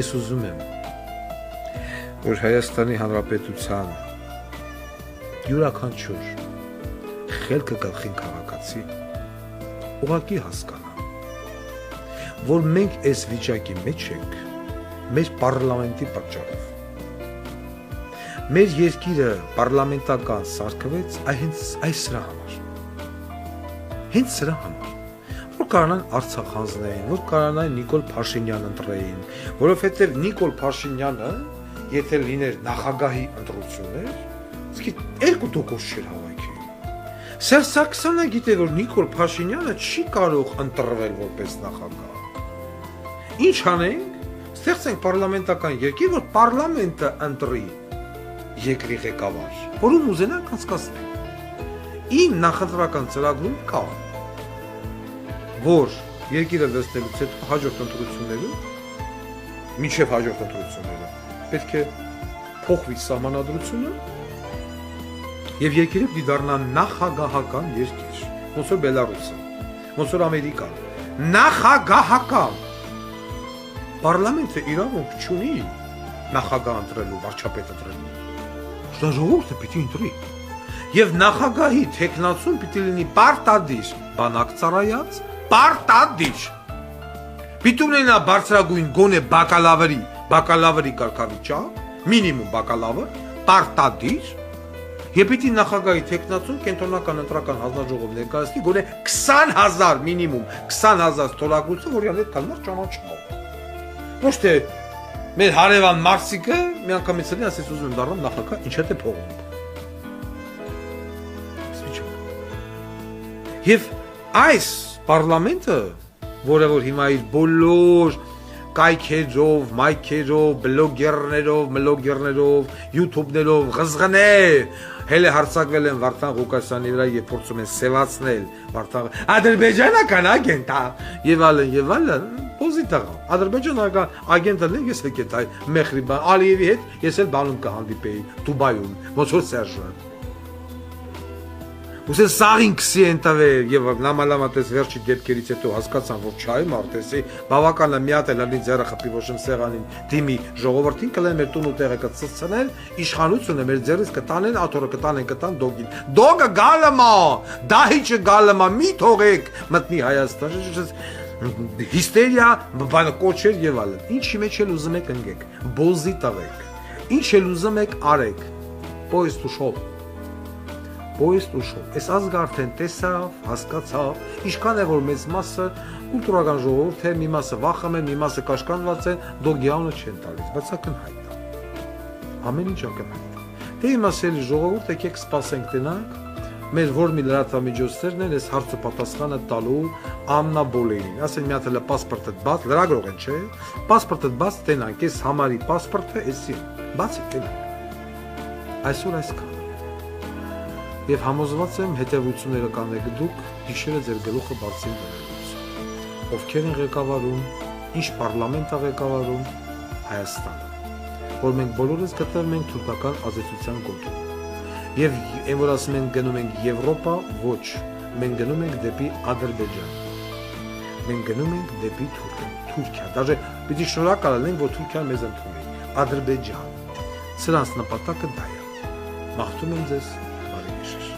Ես ուզում եմ, որ Հայաստանի Հանրապետության յուրաքանչյուր խելքը գլխին քաղաքացի ուղղակի հասկանա, որ մենք այս վիճակի մեջ ենք մեր պարլամենտի պատճառով։ Մեր երկիրը պարլամենտական սարքվեց հենց սրա համար։ Հենց սրա համար, որ կարողանան Արցախ հանձնեին, որ կարողանան Նիկոլ Փաշինյան ընտրեին, որովհետև Նիկոլ Փաշինյանը, եթե լիներ նախագահի ընտրություններ, իսկի 2% չէր հավաքի։ Սերժ Սարգսյանը գիտե, որ Նիկոլ Փաշինյանը չի կարող ընտրվել որպես նախագահ։ Ինչ անենք, ստեղծենք պարլամենտական երկիր, որ պարլամենտը ընտրի երկրի ղեկավար, որում ուզենանք անցկացնենք։ Իմ նախընտրական ծրագրում կա, որ երկիրը վերցնելուց հետո հաջորդ ընտրություններում, մինչև հաջորդ ընտրությունները, պետք է փոխվի սահմանադրությունը եւ երկիրը դառնա նախագահական երկիր, ոնց որ Բելարուսը, ոնց որ Ամերիկան, նախագահական։ Պարլամենտը իրավունք չունի նախագահ ընտրելու, վարչապետ ընտրելու։ Ժողովուրդը պիտի ընտրի։ Եվ նախագահի թեկնածուն պիտի լինի պարտադիր, բանակ ծառայած, պարտադիր։ Պիտի ունենա բարձրագույն գոնե բակալավրի կարգավիճակ, մինիմում բակալավր, պարտադիր, եւ պիտի նախագահի թեկնածուն կենտրոնական ընտրական հանձնաժողով ներկայացնի գոնե 20,000 մինիմում 20,000 ստորագրություն, որ իրեն հետ կալմար ճանաչող։ Ոչ թե մեր հարևան Մարսիկը մի անգամից լինի, ասես ուզում եմ դառնամ նախագահ, ինչ հետ է փողում։ Եվ այս պարլամենտը, որը որ հիմա իր բոլոր կայքերով, մայքերով, բլոգերներով, յութուբներով ղզղնե, հել է հարցակվել են Վարդան Ղուկասյանի վրա եւ փորձում են սևացնել Վարդան ադրբեջանական ագենտ եւ այլն, պոզիտիվ ադրբեջանական ագենտը լինի, ես եկետ այ Մեխրիբան Ալիևի հետ ես էլ բանում կհանդիպեի Դուբայում, ոնց որ Սերժը։ Ուսե սաղին քսի են տվել եւ նամալամատես վերջի դեպքերից հետո հասկացան, որ չայ մարտեսի բավական է մի հատ էլ ալի ձեռը խփի ոչմ սեղանին դիմի ժողովրդին կլեն մեր տուն ու տեղը կծծցնել, իշխանությունը մեր ձեռից կտանեն, աթորը կտան դոգին։ Դոգը գալմա, դահիճը գալմա, մի թողեք մտնի Հայաստան։ Հիստերիա, բանը կոչեր եւ այլն։ Ինչի մեջ էլ ուզում եք ընկեք, բոզի տվեք։ Ինչ էլ ուզում եք արեք։ Պոյստ ու շոու։ Այս ազգը արդեն տեսավ, հասկացավ, ինչքան է որ մեծ մասը կուլտուրական ժողովուրդ է, մի մասը վախում է, մի մասը կաշկանդված է, դոգյանը չեն տալիս, բայց ակնհայտ է։ Ամեն ինչ ակնհայտ է։ Դե իմ ասելի ժողովուրդ, եկեք սպասենք տենանք, մեր որ մի լրատվամիջոցներն են այս հարց ու պատասխանը տալու ամնաբոլեին։ Ասեն մի հատ էլ պասպորտը բաց, լրագրող են, չէ՞։ Պասպորտը բաց տենանք, այս համարի պասպորտը էսի։ Բացի տենանք։ Այսօր այսքան։ Եվ համոզված եմ հետևությունները կանեք դուք, գիշերը ձեր գլուխը բարձրին դնելուց։ Ովքեր են ղեկավարում, ինչ պարլամենտ է ղեկավարում, Հայաստանը, որ մենք բոլորս գտնվում ենք թուրքական ազդեցության գոտում։ Եվ այն որ ասում են գնում ենք Եվրոպա, ոչ, մենք գնում ենք դեպի Ադրբեջան։ Մենք գնում ենք դեպի Թուրքիա։ Դաժե պիտի շնորհակալ լինենք, որ Թուրքիան մեզ ընդունել։ Ադրբեջան։ Սրանց նպատակը դա է։ Մաղթում եմ ձեզ. Բարի գիշեր։